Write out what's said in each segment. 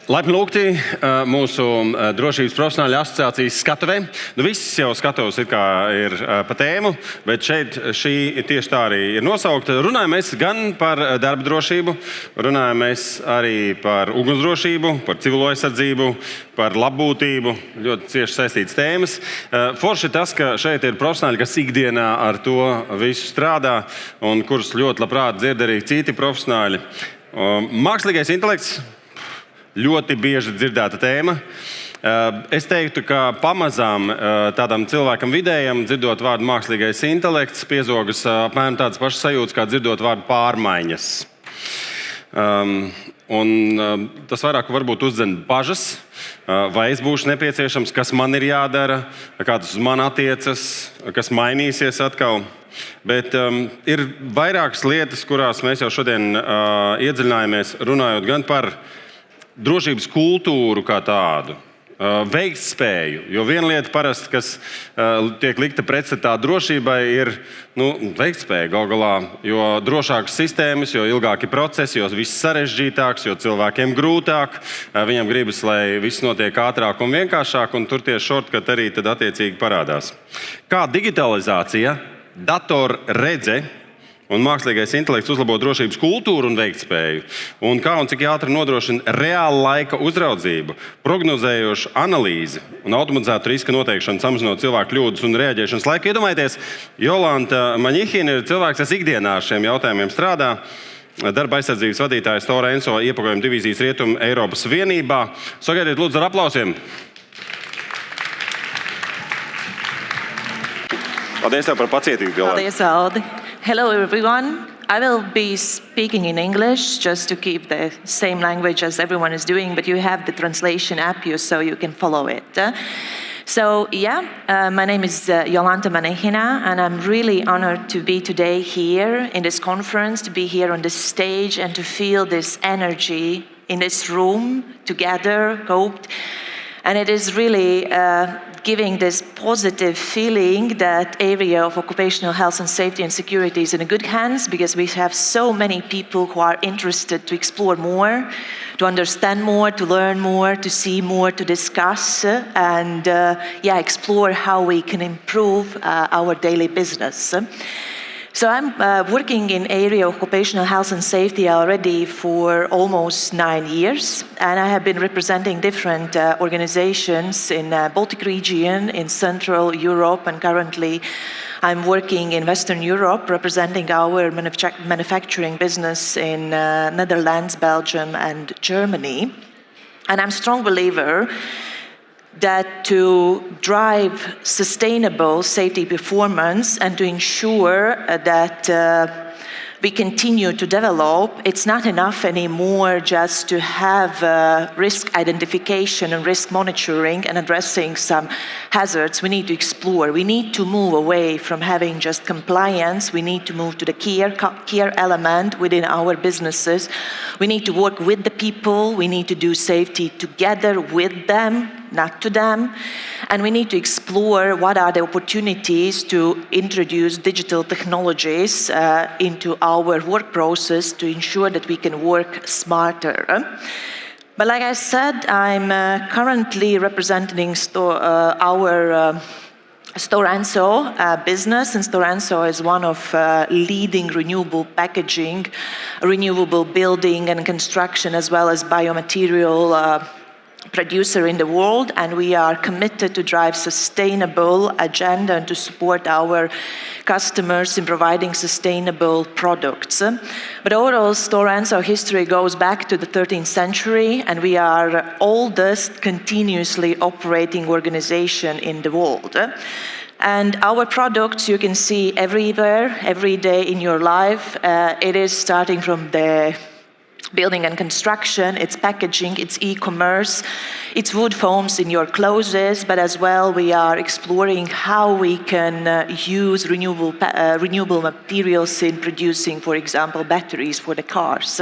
Laipni lūgti mūsu drošības profesionāļu asociācijas skatuvē. Viss jau skatuvs ir pa tēmu, bet šeit šī tieši tā arī ir nosaukta. Runājam mēs gan par darba drošību, runājam mēs arī par ugunsdrošību, par civilo aizsardzību, par labbūtību, ļoti cieši saistītas tēmas. Forši ir tas, ka šeit ir profesionāļi, kas ikdienā ar to visu strādā un kurus ļoti labprāt dzird arī citi profesionāļi. Mākslīgais intelekts. Ļoti bieži dzirdēta tēma. Es teiktu, ka pamazām tādam cilvēkam vidējam, dzirdot vārdu mākslīgais intelekts, piezogas apmēram tādas pašas sajūtas, kā dzirdot vārdu pārmaiņas. Tas vairāk varbūt uzdzen bažas, vai es būšu nepieciešams, kas man ir jādara, kā tas uz mani attiecas, kas mainīsies atkal. Bet ir vairākas lietas, kurās mēs jau šodien iedziļinājāmies, runājot gan par drošības kultūru kā tādu, veiktspēju. Jo viena lieta parasti, kas tiek likta pretstatā drošībai, ir veiktspēja gal galā. Jo drošākas sistēmas, jo ilgāki procesi, jo viss sarežģītāks, jo cilvēkiem grūtāk. Viņam gribas, lai viss notiek ātrāk un vienkāršāk, un tur tie shortcut arī tad attiecīgi parādās. Kā digitalizācija, datorredze un mākslīgais intelekts uzlabo drošības kultūru un veiktspēju, un kā un cik ātri nodrošina reāla laika uzraudzību, prognozējošu analīzi un automatizētu riska noteikšanu, samazinot cilvēku kļūdas un reaģēšanas laiku. Iedomājieties, Jolanta Maņihina ir cilvēks, kas ikdienā ar šiem jautājumiem strādā. Darba aizsardzības vadītāja Stora Enso Iepakojumu divīzijas Rietumeiropas vienībā. Sagaidiet lūdzu ar aplausiem. Paldies tev par pacietību, Jolanta. Paldies, Aldi. Hello, everyone. I will be speaking in English just to keep the same language as everyone is doing, but you have the translation app here so you can follow it. My name is Jolanta Maņihina, and I'm really honored to be today here in this conference, to be here on this stage and to feel this energy in this room together, coped. And it is really giving this positive feeling that area of occupational health and safety and security is in good hands, because we have so many people who are interested to explore more, to understand more, to learn more, to see more, to discuss, and explore how we can improve our daily business. So I'm working in area of occupational health and safety already for almost 9 years, and I have been representing different organizations in Baltic region, in Central Europe, and currently I'm working in Western Europe, representing our manufacturing business in Netherlands, Belgium, and Germany. And I'm a strong believer that to drive sustainable safety performance and to ensure that we continue to develop, it's not enough anymore just to have risk identification and risk monitoring and addressing some hazards. We need to explore. We need to move away from having just compliance. We need to move to the care element within our businesses. We need to work with the people. We need to do safety together with them, not to them. And we need to explore what are the opportunities to introduce digital technologies into our work process to ensure that we can work smarter. But like I said, I'm currently representing our Stora Enso business, and Stora Enso is one of leading renewable packaging, renewable building and construction, as well as biomaterial producer in the world, and we are committed to drive sustainable agenda and to support our customers in providing sustainable products. But overall, Stora Enso history goes back to the 13th century, and we are the oldest continuously operating organization in the world. And our products you can see everywhere, every day in your life. It is starting from the building and construction, it's packaging, it's e-commerce, it's wood foams in your clothes, but as well we are exploring how we can use renewable materials in producing, for example, batteries for the cars.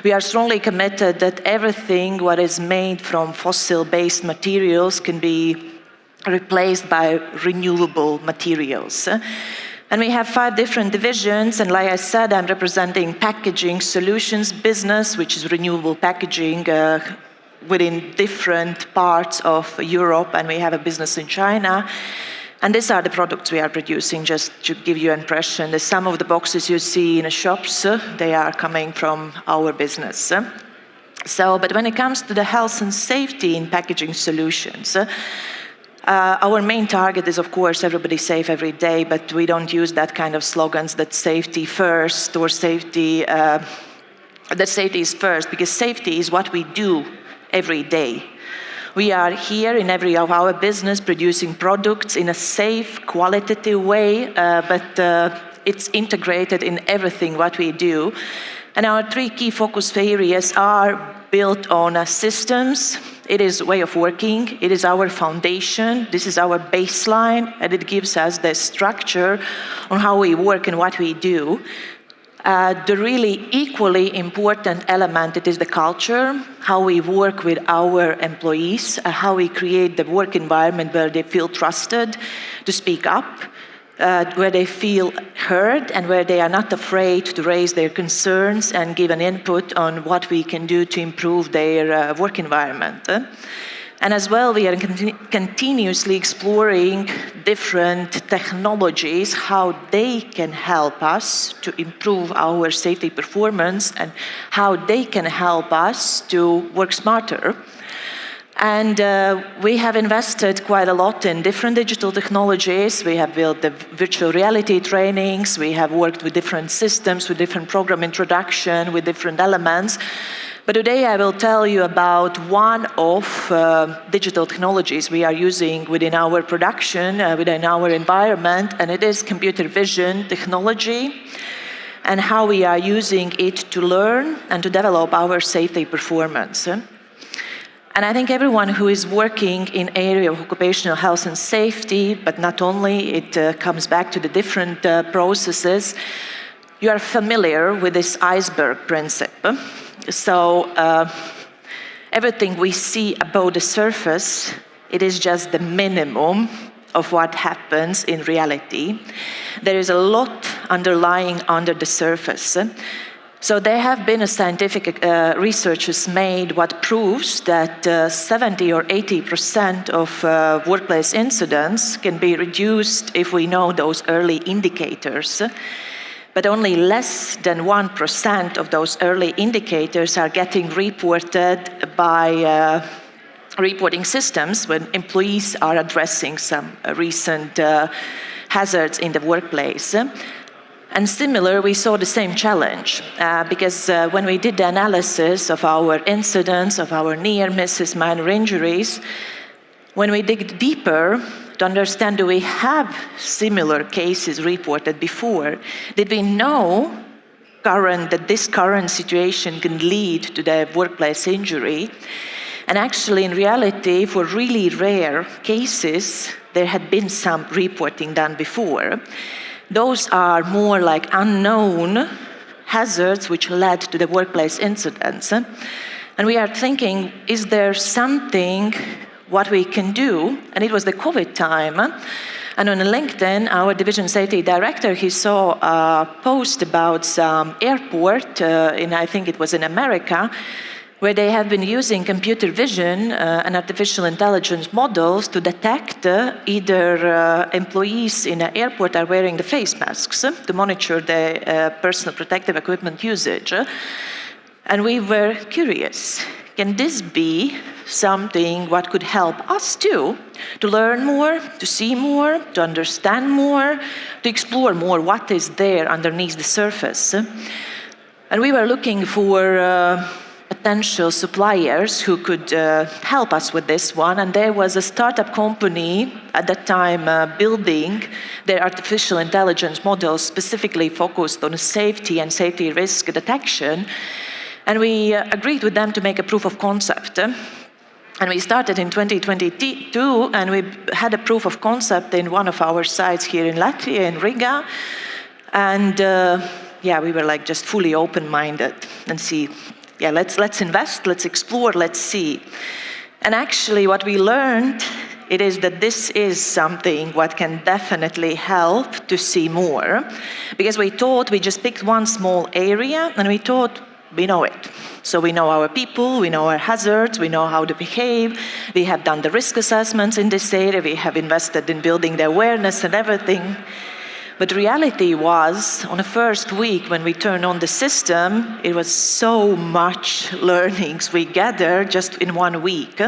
We are strongly committed that everything what is made from fossil-based materials can be replaced by renewable materials. And we have 5 different divisions, and like I said, I'm representing packaging solutions business, which is renewable packaging, within different parts of Europe, and we have a business in China. And these are the products we are producing, just to give you an impression. Some of the boxes you see in the shops, they are coming from our business. But when it comes to the health and safety in packaging solutions, our main target is, of course, everybody safe every day, but we don't use that kind of slogans that safety first or that safety is first, because safety is what we do every day. We are here in every of our business producing products in a safe, qualitative way, but it's integrated in everything what we do. And our 3 key focus areas are built on systems. It is way of working. It is our foundation. This is our baseline, and it gives us the structure on how we work and what we do. The really equally important element, it is the culture, how we work with our employees, how we create the work environment where they feel trusted to speak up, where they feel heard, and where they are not afraid to raise their concerns and give an input on what we can do to improve their work environment. And as well, we are continuously exploring different technologies, how they can help us to improve our safety performance and how they can help us to work smarter. And we have invested quite a lot in different digital technologies. We have built the virtual reality trainings. We have worked with different systems, with different program introduction, with different elements. But today I will tell you about one of digital technologies we are using within our production, within our environment, and it is computer vision technology, and how we are using it to learn and to develop our safety performance. And I think everyone who is working in area of occupational health and safety, but not only, it comes back to the different processes, you are familiar with this iceberg principle. So everything we see above the surface, it is just the minimum of what happens in reality. There is a lot underlying under the surface. So there have been scientific researches made what proves that 70 or 80% of workplace incidents can be reduced if we know those early indicators. But only less than 1% of those early indicators are getting reported by reporting systems when employees are addressing some recent hazards in the workplace. And similar, we saw the same challenge because when we did the analysis of our incidents, of our near misses, minor injuries, when we dig deeper to understand, do we have similar cases reported before? Did we know that this current situation can lead to the workplace injury? And actually, in reality, for really rare cases, there had been some reporting done before. Those are more like unknown hazards which led to the workplace incidents. And we are thinking, is there something what we can do? And it was the COVID time. And on LinkedIn, our division safety director, he saw a post about some airport, I think it was in America, where they have been using computer vision and artificial intelligence models to detect either employees in an airport are wearing the face masks to monitor the personal protective equipment usage. And we were curious, can this be something what could help us too, to learn more, to see more, to understand more, to explore more what is there underneath the surface? And we were looking for potential suppliers who could help us with this one. And there was a startup company at that time building their artificial intelligence models specifically focused on safety and safety risk detection. And we agreed with them to make a proof of concept. And we started in 2022, and we had a proof of concept in one of our sites here in Latvia, in Riga. And we were like just fully open-minded and see, let's invest, let's explore, let's see. And actually what we learned, it is that this is something what can definitely help to see more. Because we thought we just picked one small area, and we thought we know it. So we know our people, we know our hazards, we know how to behave. We have done the risk assessments in this area. We have invested in building the awareness and everything. But reality was, on the first week when we turned on the system, it was so much learnings we gathered just in 1 week.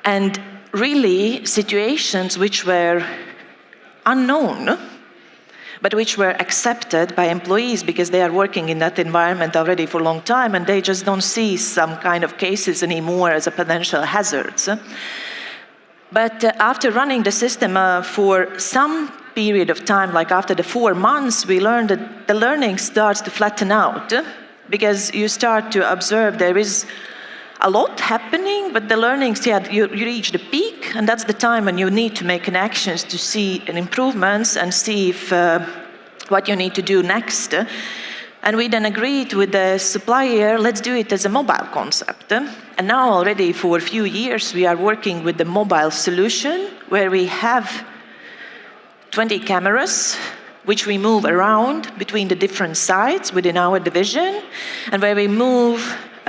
And really situations which were unknown, but which were accepted by employees because they are working in that environment already for a long time and they just don't see some kind of cases anymore as a potential hazards. But after running the system for some period of time, like after the 4 months, we learned that the learning starts to flatten out because you start to observe there is a lot happening, but the learnings, you reach the peak, and that's the time when you need to make connections to see improvements and see if what you need to do next. And we then agreed with the supplier, let's do it as a mobile concept. And now already for a few years, we are working with the mobile solution where we have 20 cameras which we move around between the different sites within our division, and where we move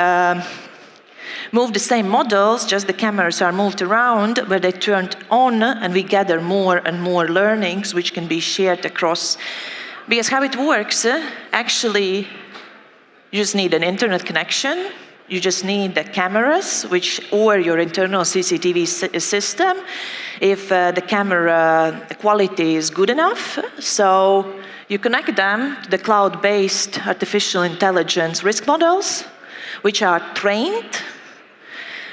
the same models, just the cameras are moved around, where they turned on, and we gather more and more learnings which can be shared across. Because how it works, actually, you just need an internet connection, you just need the cameras, or your internal CCTV system, if the camera quality is good enough. So you connect them to the cloud-based artificial intelligence risk models, which are trained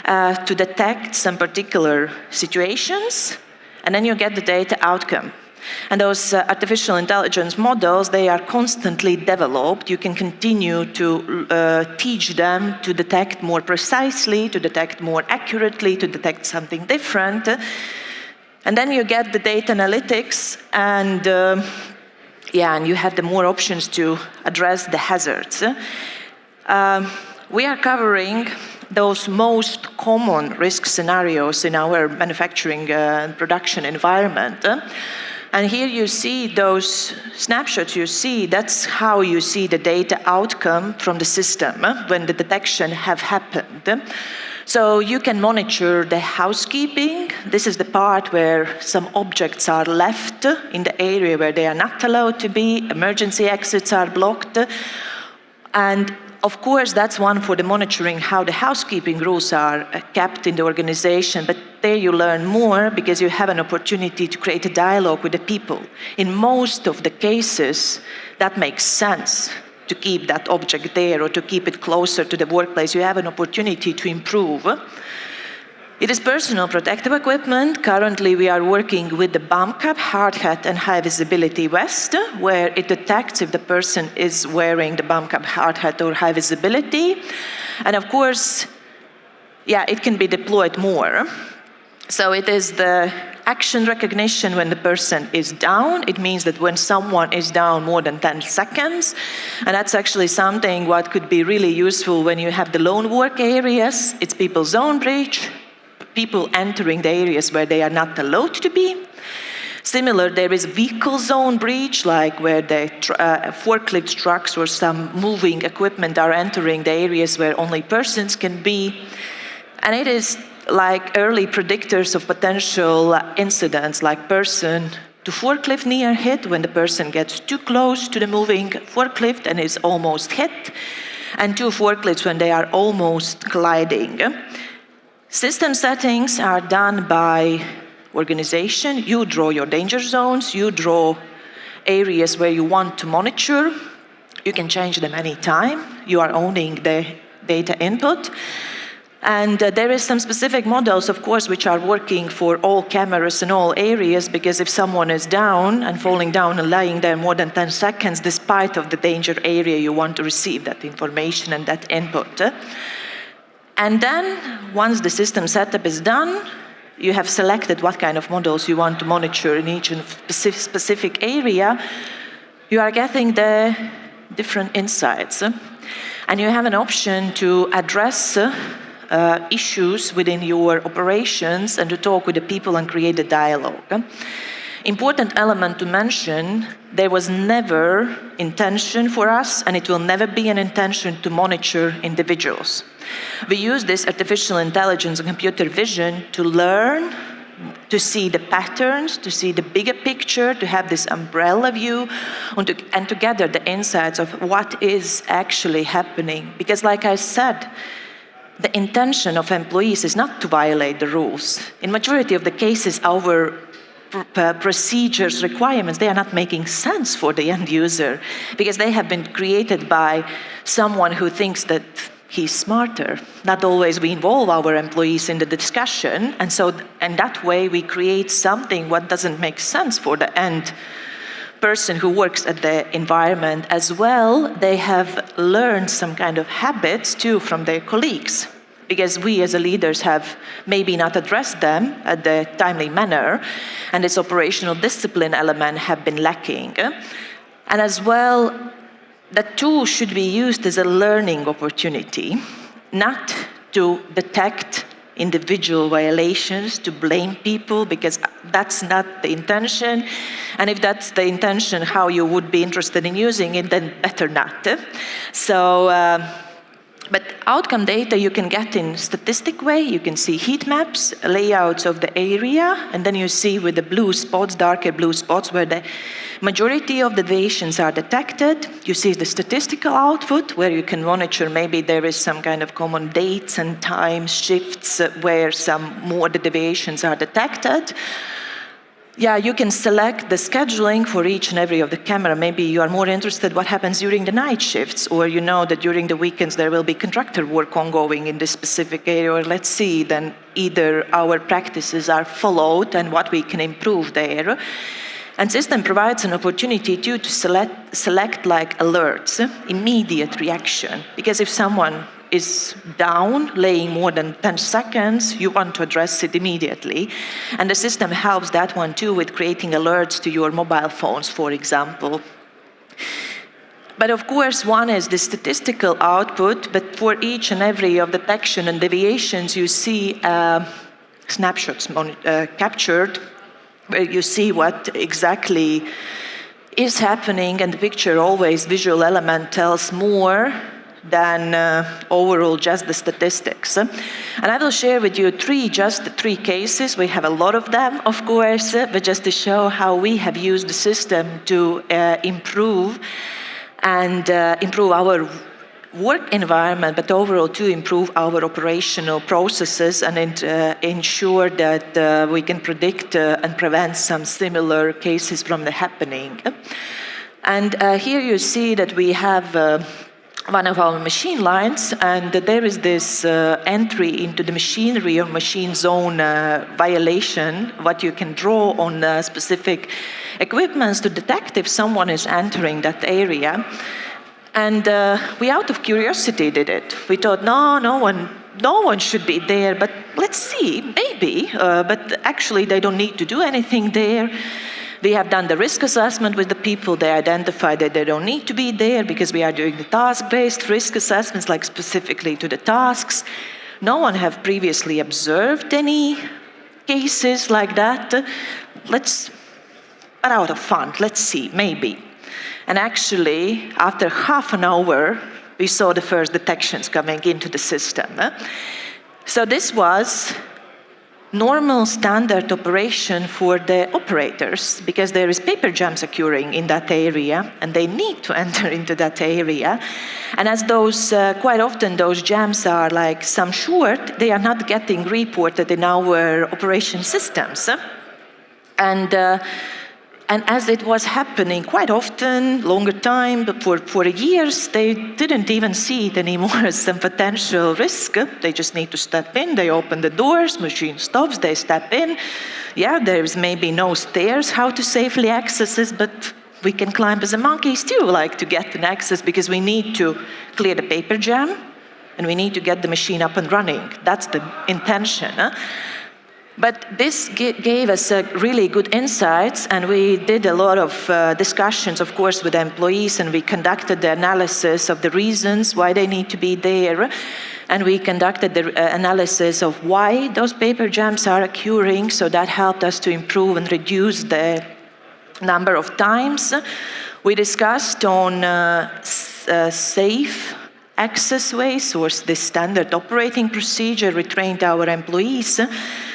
to detect some particular situations, and then you get the data outcome. And those artificial intelligence models, they are constantly developed. You can continue to teach them to detect more precisely, to detect more accurately, to detect something different. And then you get the data analytics, and and you have the more options to address the hazards. We are covering those most common risk scenarios in our manufacturing and production environment. And here you see those snapshots you see, that's how you see the data outcome from the system when the detection have happened. So you can monitor the housekeeping. This is the part where some objects are left in the area where they are not allowed to be, emergency exits are blocked. And of course, that's one for the monitoring how the housekeeping rules are kept in the organization, but there you learn more because you have an opportunity to create a dialogue with the people. In most of the cases, that makes sense to keep that object there or to keep it closer to the workplace. You have an opportunity to improve. It is personal protective equipment. Currently, we are working with the bomb cap, hard hat, and high visibility vest, where it detects if the person is wearing the bomb cap, hard hat, or high visibility. And of course, it can be deployed more. So it is the action recognition when the person is down. It means that when someone is down more than 10 seconds, and that's actually something what could be really useful when you have the lone work areas. It's people's zone breach, people entering the areas where they are not allowed to be. Similar, there is vehicle zone breach, like where the forklift trucks or some moving equipment are entering the areas where only persons can be. And it is like early predictors of potential incidents, like person to forklift near hit when the person gets too close to the moving forklift and is almost hit, and two forklifts when they are almost colliding. System settings are done by organization. You draw your danger zones, you draw areas where you want to monitor. You can change them anytime. You are owning the data input. And there is some specific models, of course, which are working for all cameras in all areas, because if someone is down and falling down and lying there more than 10 seconds, despite of the danger area, you want to receive that information and that input. And then, once the system setup is done, you have selected what kind of models you want to monitor in each specific area, you are getting the different insights. And you have an option to address issues within your operations and to talk with the people and create a dialogue. Important element to mention, there was never intention for us, and it will never be an intention to monitor individuals. We use this artificial intelligence and computer vision to learn, to see the patterns, to see the bigger picture, to have this umbrella view, and to gather the insights of what is actually happening. Because like I said, the intention of employees is not to violate the rules. In majority of the cases, our procedures, requirements, they are not making sense for the end user because they have been created by someone who thinks that he's smarter. Not always we involve our employees in the discussion, and so in that way we create something what doesn't make sense for the end person who works at the environment as well. They have learned some kind of habits too from their colleagues, because we as leaders have maybe not addressed them at the timely manner, and this operational discipline element have been lacking. And as well, that tool should be used as a learning opportunity, not to detect individual violations, to blame people, because that's not the intention. And if that's the intention, how you would be interested in using it, then better not. But outcome data you can get in statistic way. You can see heat maps, layouts of the area, and then you see with the blue spots, darker blue spots, where the majority of the deviations are detected. You see the statistical output, where you can monitor maybe there is some kind of common dates and time shifts where some more the deviations are detected. Yeah, you can select the scheduling for each and every of the camera. Maybe you are more interested what happens during the night shifts, or you know that during the weekends there will be contractor work ongoing in this specific area, or let's see, then either our practices are followed and what we can improve there. And system provides an opportunity too to select like alerts, immediate reaction, because if someone is down, laying more than 10 seconds, you want to address it immediately. And the system helps that one too with creating alerts to your mobile phones, for example. But of course, one is the statistical output, but for each and every of the detection and deviations, you see snapshots captured, where you see what exactly is happening, and the picture always, visual element tells more than overall just the statistics. And I will share with you just three cases. We have a lot of them, of course, but just to show how we have used the system to improve our work environment, but overall to improve our operational processes and ensure that we can predict and prevent some similar cases from the happening. And here you see that we have one of our machine lines, and there is this entry into the machinery or machine zone violation, what you can draw on specific equipments to detect if someone is entering that area. And we, out of curiosity, did it. We thought, no one should be there, but let's see, maybe. But actually, they don't need to do anything there. We have done the risk assessment with the people. They identified that they don't need to be there because we are doing the task-based risk assessments, like specifically to the tasks. No one have previously observed any cases like that. But out of fun, let's see, maybe. And actually, after half an hour, we saw the first detections coming into the system. So this was normal standard operation for the operators, because there is paper jams occurring in that area and they need to enter into that area. And as those quite often those jams are like some short, they are not getting reported in our operation systems. And as it was happening quite often, longer time, but for years, they didn't even see it anymore as some potential risk. They just need to step in, they open the doors, machine stops, they step in. Yeah, there's maybe no stairs how to safely access this, but we can climb as a monkeys too, like to get an access, because we need to clear the paper jam and we need to get the machine up and running. That's the intention. But this gave us really good insights, and we did a lot of discussions, of course, with employees, and we conducted the analysis of the reasons why they need to be there, and we conducted the analysis of why those paper jams are occurring, so that helped us to improve and reduce the number of times. We discussed on safe access ways, or the standard operating procedure. We trained our employees,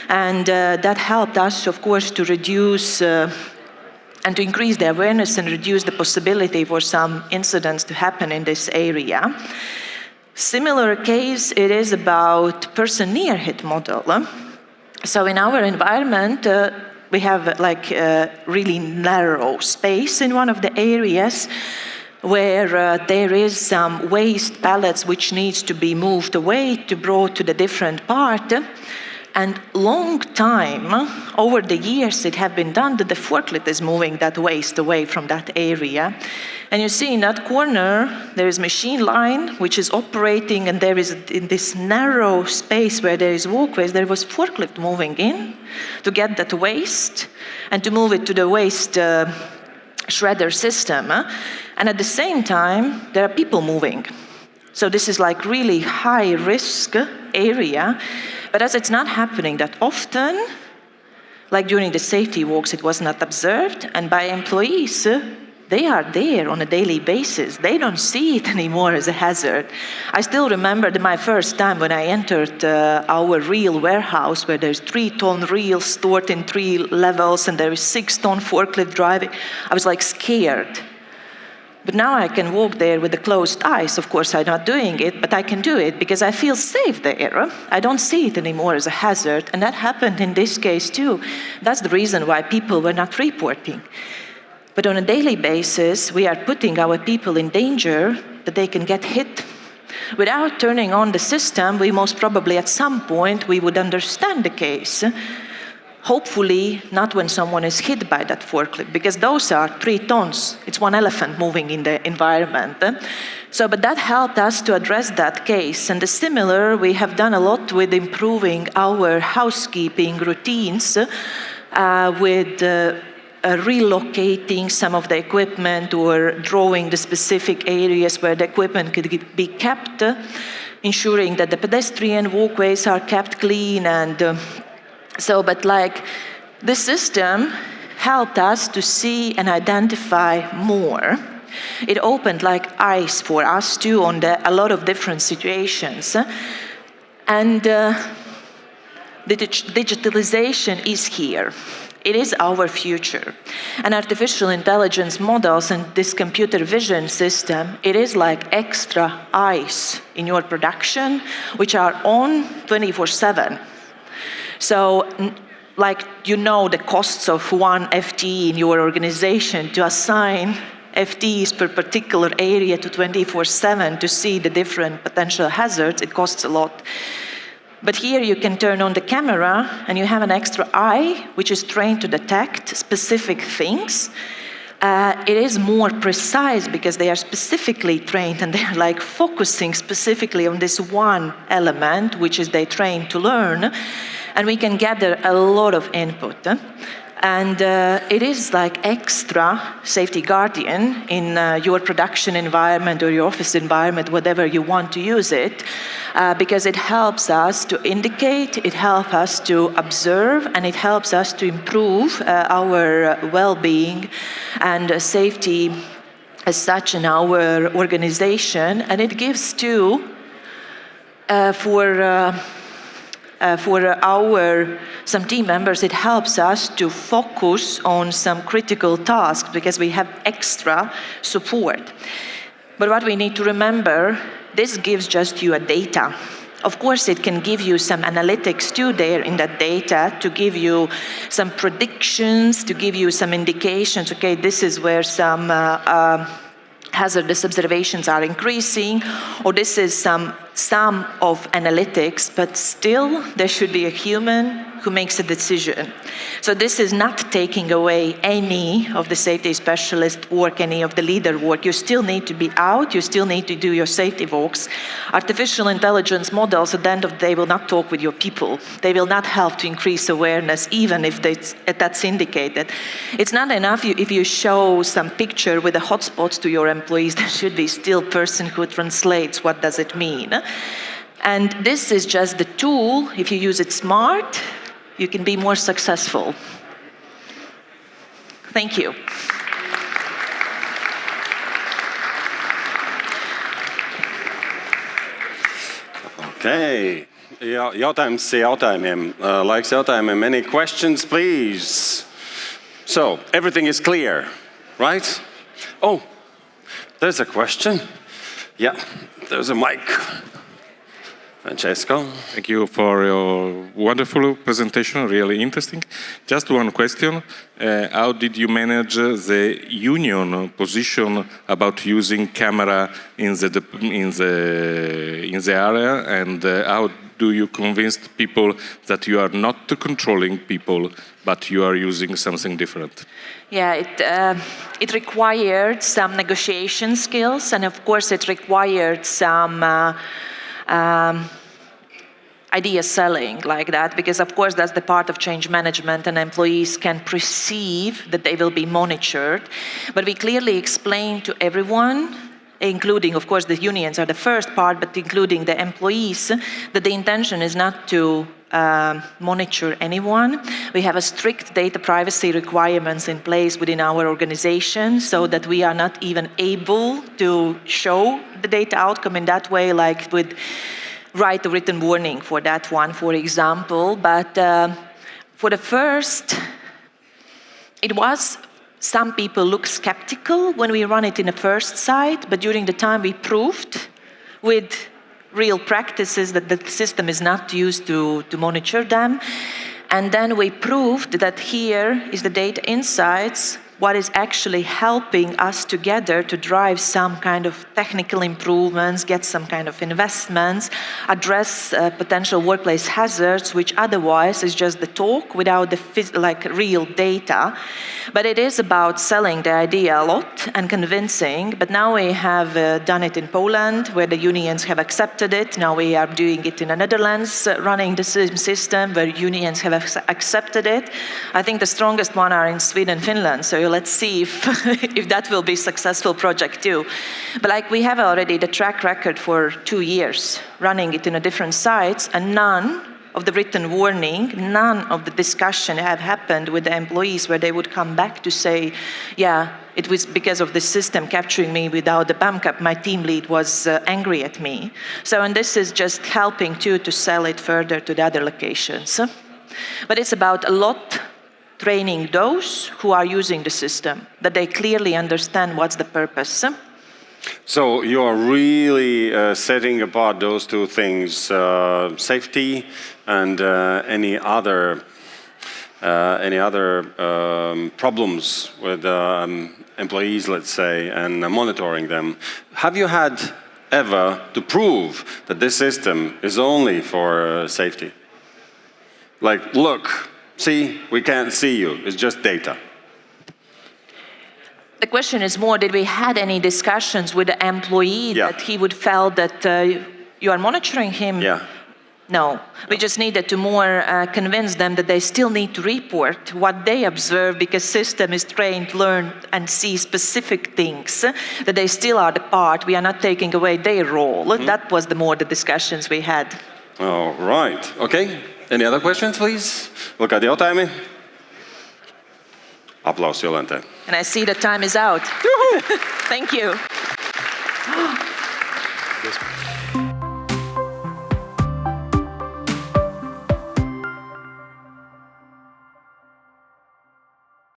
and that helped us, of course, to reduce and to increase the awareness and reduce the possibility for some incidents to happen in this area. Similar case, it is about person near hit model. So in our environment, we have like a really narrow space in one of the areas where there is some waste pallets which needs to be moved away to brought to the different part. And long time, over the years, it have been done that the forklift is moving that waste away from that area. And you see in that corner, there is machine line which is operating, and there is in this narrow space where there is walkways, there was forklift moving in to get that waste and to move it to the waste shredder system. And at the same time, there are people moving. So this is like really high risk area. But as it's not happening that often, like during the safety walks, it was not observed. And by employees, they are there on a daily basis. They don't see it anymore as a hazard. I still remember my first time when I entered our reel warehouse, where there's 3-ton reels stored in 3 levels, and there is 6-ton forklift driving. I was like scared. But now I can walk there with the closed eyes. Of course, I'm not doing it, but I can do it because I feel safe there. I don't see it anymore as a hazard, and that happened in this case too. That's the reason why people were not reporting. But on a daily basis, we are putting our people in danger that they can get hit. Without turning on the system, we most probably at some point we would understand the case. Hopefully not when someone is hit by that forklift, because those are 3 tons. It's one elephant moving in the environment. But that helped us to address that case. And similar, we have done a lot with improving our housekeeping routines with relocating some of the equipment or drawing the specific areas where the equipment could be kept, ensuring that the pedestrian walkways are kept clean. And but like this system helped us to see and identify more. It opened like eyes for us too on a lot of different situations. And the digitalization is here. It is our future. And artificial intelligence models and this computer vision system, it is like extra eyes in your production, which are on 24/7. So, like, the costs of one FTE in your organization, to assign FTEs per particular area to 24/7 to see the different potential hazards, it costs a lot. But here you can turn on the camera and you have an extra eye which is trained to detect specific things. It is more precise because they are specifically trained and they are like focusing specifically on this one element which is they trained to learn. And we can gather a lot of input. And it is like extra safety guardian in your production environment or your office environment, whatever you want to use it, because it helps us to indicate, it helps us to observe, and it helps us to improve our well-being and safety as such in our organization. And it gives too for some team members, it helps us to focus on some critical tasks because we have extra support. But what we need to remember, this gives just you a data. Of course, it can give you some analytics too there in that data to give you some predictions, to give you some indications. Okay, this is where some hazardous observations are increasing, or this is some of analytics, but still there should be a human who makes a decision. So this is not taking away any of the safety specialist work, any of the leader work. You still need to be out, you still need to do your safety walks. Artificial intelligence models at the end of the day will not talk with your people. They will not help to increase awareness, even if that's indicated. It's not enough if you show some picture with the hotspots to your employees. There should be still person who translates what does it mean. And this is just the tool. If you use it smart, you can be more successful. Thank you. Okay. Jautājums jautājumiem. Laiks jautājumiem. Any questions, please? So, everything is clear, right? Oh, there's a question. Yeah, there's a mic. Francesco. Thank you for your wonderful presentation, really interesting. Just one question. How did you manage the union position about using camera in the area, and how do you convince people that you are not controlling people, but you are using something different? Yeah, it required some negotiation skills, and of course it required some idea selling like that, because of course that's the part of change management, and employees can perceive that they will be monitored. But we clearly explained to everyone, including of course the unions are the first part, but including the employees, that the intention is not to monitor anyone. We have a strict data privacy requirements in place within our organization, so that we are not even able to show the data outcome in that way, like with write a written warning for that one, for example. But for the first, it was, some people look skeptical when we run it in the first site, but during the time we proved with real practices that the system is not used to monitor them. And then we proved that here is the data insights, what is actually helping us together to drive some kind of technical improvements, get some kind of investments, address potential workplace hazards, which otherwise is just the talk without the real data. But it is about selling the idea a lot and convincing. But now we have done it in Poland, where the unions have accepted it. Now we are doing it in the Netherlands, running the same system where unions have accepted it. I think the strongest one are in Sweden and Finland. So let's see if that will be a successful project too. But we have already the track record for 2 years, running it in a different sites, and none of the written warning, none of the discussion have happened with the employees where they would come back to say, yeah, it was because of the system capturing me without the BAMCAP, my team lead was angry at me. So, and this is just helping too to sell it further to the other locations. But it's about a lot training those who are using the system, that they clearly understand what's the purpose. So you are really setting apart those two things, safety and any other problems with employees, let's say, and monitoring them. Have you had ever to prove that this system is only for safety? Like, look, see, we can't see you, it's just data. The question is more, did we had any discussions with the employee that he would felt that you are monitoring him? Yeah. No, we just needed to more convince them that they still need to report what they observe, because system is trained to learn and see specific things, that they still are the part, we are not taking away their role. Mm-hmm. That was the discussions we had. All right, okay. Any other questions, please? Look at the jautājumi. Aplausi Jolantai. And I see the time is out. Thank you.